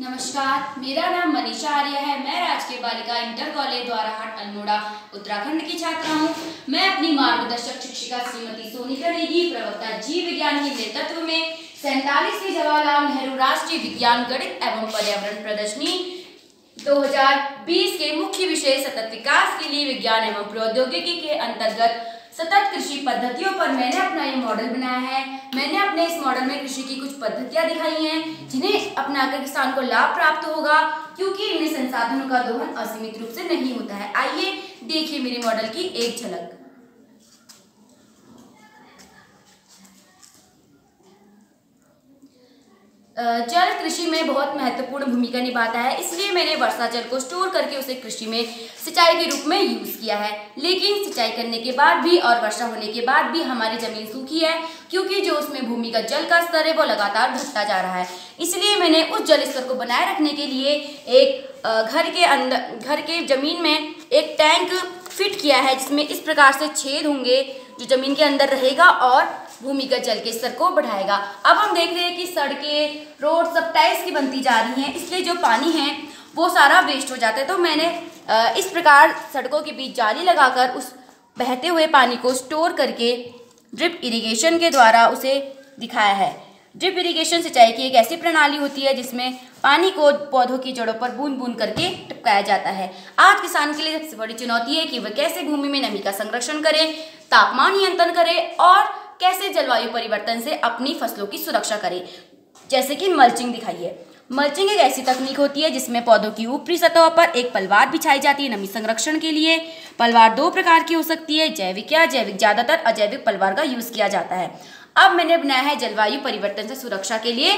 नमस्कार, मेरा नाम मनीषा आर्य है। मैं राजकीय बालिका इंटर कॉलेज द्वाराहाट अल्मोड़ा उत्तराखंड की छात्रा हूँ। मैं अपनी मार्गदर्शक शिक्षिका श्रीमती सोनिका नेगी, प्रवक्ता जीव विज्ञान के नेतृत्व में 47वीं जवाहरलाल नेहरू राष्ट्रीय विज्ञान गणित एवं पर्यावरण प्रदर्शनी 2020 के मुख्य विषय सतत विकास के लिए विज्ञान एवं प्रौद्योगिकी के अंतर्गत सतत कृषि पद्धतियों पर मैंने अपना ये मॉडल बनाया है। मैंने अपने इस मॉडल में कृषि की कुछ पद्धतियां दिखाई हैं जिन्हें अपनाकर किसान को लाभ प्राप्त होगा, क्योंकि इनमें संसाधनों का दोहन असीमित रूप से नहीं होता है। आइए देखिए मेरे मॉडल की एक झलक। जल कृषि में बहुत महत्वपूर्ण भूमिका निभाता है, इसलिए मैंने वर्षा जल को स्टोर करके उसे कृषि में सिंचाई के रूप में यूज किया है। लेकिन सिंचाई करने के बाद भी और वर्षा होने के बाद भी हमारी जमीन सूखी है, क्योंकि जो उसमें भूमिगत जल का स्तर है वो लगातार घटता जा रहा है। इसलिए मैंने उस जल स्तर को बनाए रखने के लिए एक घर के जमीन में एक टैंक फिट किया है, जिसमें इस प्रकार से छेद होंगे जो जमीन के अंदर रहेगा और भूमिगत जल के स्तर को बढ़ाएगा। अब हम देख रहे हैं कि सड़कें, रोड सब टाइल्स की बनती जा रही हैं, इसलिए जो पानी है वो सारा वेस्ट हो जाता है। तो मैंने इस प्रकार सड़कों के बीच जाली लगाकर उस बहते हुए पानी को स्टोर करके ड्रिप इरिगेशन के द्वारा उसे दिखाया है। ड्रिप इरिगेशन सिंचाई की एक ऐसी प्रणाली होती है जिसमें पानी को पौधों की जड़ों पर बूंद बूंद करके टपकाया जाता है। आज किसान के लिए सबसे बड़ी चुनौती है कि वह कैसे भूमि में नमी का संरक्षण करे, तापमान नियंत्रण करे और कैसे जलवायु परिवर्तन से अपनी फसलों की सुरक्षा करे। जैसे कि मल्चिंग दिखाइए। मल्चिंग एक ऐसी तकनीक होती है जिसमें पौधों की ऊपरी सतह पर एक पलवार बिछाई जाती है नमी संरक्षण के लिए। पलवार दो प्रकार की हो सकती है, जैविक या जैविक ज्यादातर अजैविक पलवार का यूज किया जाता है। अब मैंने बनाया है जलवायु परिवर्तन से सुरक्षा के लिए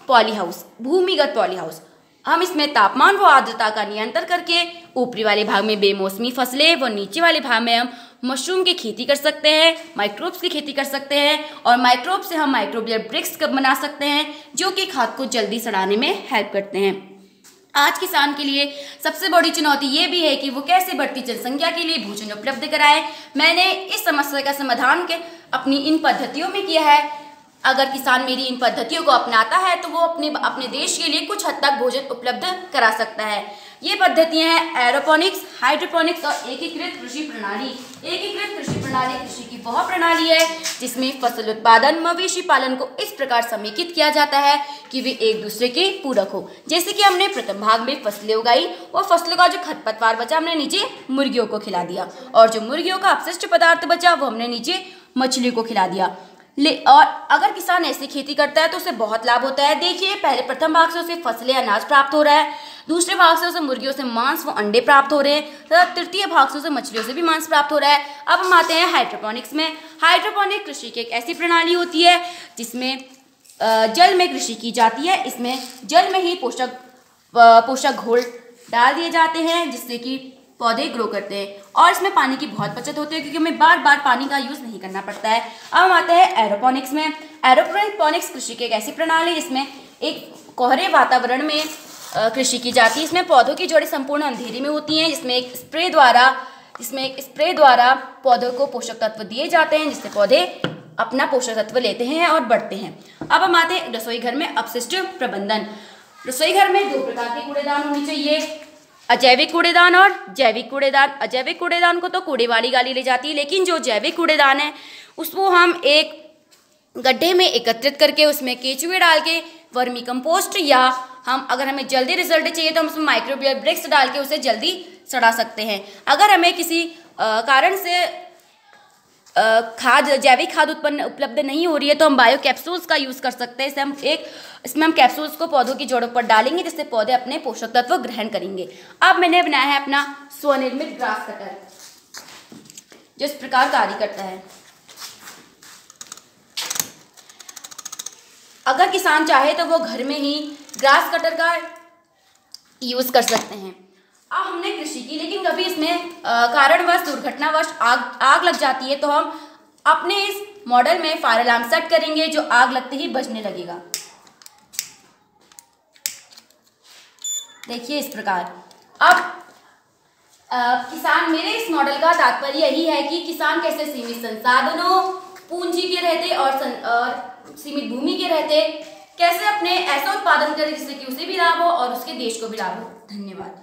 पॉली हाउस, भूमिगत पॉली हाउस। हम इसमें तापमान व आर्द्रता का नियंत्रण करके ऊपरी वाले भाग में बेमौसमी फसलें व नीचे वाले भाग में हम मशरूम की खेती कर सकते हैं, माइक्रोब्स की खेती कर सकते हैं और माइक्रोब से हम माइक्रोबियल ब्रिक्स बना सकते हैं जो कि खाद को जल्दी सड़ाने में हेल्प करते हैं। आज किसान के लिए सबसे बड़ी चुनौती ये भी है कि वो कैसे बढ़ती जनसंख्या के लिए भोजन उपलब्ध कराए। मैंने इस समस्या का समाधान अपनी इन पद्धतियों में किया है। अगर किसान मेरी इन पद्धतियों को अपनाता है तो वो अपने देश के लिए कुछ हद तक भोजन उपलब्ध करा सकता है। ये पद्धतियां हैं एरोपोनिक्स, हाइड्रोपोनिक्स और एकीकृत कृषि प्रणाली। एकीकृत कृषि प्रणाली कृषि की वह प्रणाली है जिसमें फसल उत्पादन, मवेशी पालन को इस प्रकार समेकित किया जाता है कि वे एक दूसरे के पूरक हो। जैसे कि हमने प्रथम भाग में फसलें उगाई और फसलों का जो खरपतवार बचा हमने नीचे मुर्गियों को खिला दिया, और जो मुर्गियों का अपशिष्ट पदार्थ बचा वो हमने नीचे मछली को खिला दिया। और अगर किसान ऐसी खेती करता है तो उसे बहुत लाभ होता है। देखिए, पहले प्रथम भाग से उसे फसलें अनाज प्राप्त हो रहा है, दूसरे भाग से उसे मुर्गियों से मांस व अंडे प्राप्त हो रहे हैं तथा तृतीय भाग से उसे मछलियों से भी मांस प्राप्त हो रहा है। अब हम आते हैं हाइड्रोपोनिक्स में। हाइड्रोपोनिक कृषि की एक ऐसी प्रणाली होती है जिसमें जल में कृषि की जाती है। इसमें जल में ही पोषक घोल डाल दिए जाते हैं जिससे कि पौधे ग्रो करते हैं, और इसमें पानी की बहुत बचत होती है क्योंकि हमें बार बार पानी का यूज नहीं करना पड़ता है। अब हम आते हैं एरोपोनिक्स में। एरोपोनिक्स कृषि की एक ऐसी प्रणाली जिसमें एक कोहरे वातावरण में कृषि की जाती है। इसमें पौधों की जड़ें संपूर्ण अंधेरी में होती हैं, जिसमें एक स्प्रे द्वारा पौधों को पोषक तत्व दिए जाते हैं जिससे पौधे अपना पोषक तत्व लेते हैं और बढ़ते हैं। अब हम आते हैं रसोई घर में अपशिष्ट प्रबंधन। रसोई घर में दो प्रकार के कूड़ेदान होने चाहिए, अजैविक कूड़ेदान और जैविक कूड़ेदान। अजैविक कूड़ेदान को तो कूड़े वाली गाली ले जाती है, लेकिन जो जैविक कूड़ेदान है उसको हम एक गड्ढे में एकत्रित करके उसमें केचुए डाल के वर्मी कंपोस्ट, या अगर हमें जल्दी रिजल्ट चाहिए तो हम उसमें माइक्रोबियल ब्रिक्स डाल के उसे जल्दी सड़ा सकते हैं। अगर हमें किसी कारण से जैविक खाद उपलब्ध नहीं हो रही है तो हम बायो कैप्सूल्स का यूज़ कर सकते हैं। इसमें हम कैप्सूल्स को पौधों की जड़ों पर डालेंगे जिससे पौधे अपने पोषक तत्व ग्रहण करेंगे। अब मैंने बनाया है अपना स्वनिर्मित ग्रास कटर जो इस प्रकार कार्य करता है। अगर किसान चाहे तो वो घर में ही ग्रास कटर का यूज कर सकते हैं। अब हमने कृषि की, लेकिन कभी इसमें कारणवश दुर्घटनावश आग लग जाती है तो हम अपने इस मॉडल में फायर अलार्म सेट करेंगे जो आग लगते ही बजने लगेगा। देखिए इस प्रकार। अब किसान मेरे इस मॉडल का तात्पर्य यही है कि किसान कैसे सीमित संसाधनों, पूंजी के रहते और सीमित भूमि के रहते कैसे अपने ऐसा उत्पादन करें जिससे कि उसे भी लाभ हो और उसके देश को भी लाभ हो। धन्यवाद।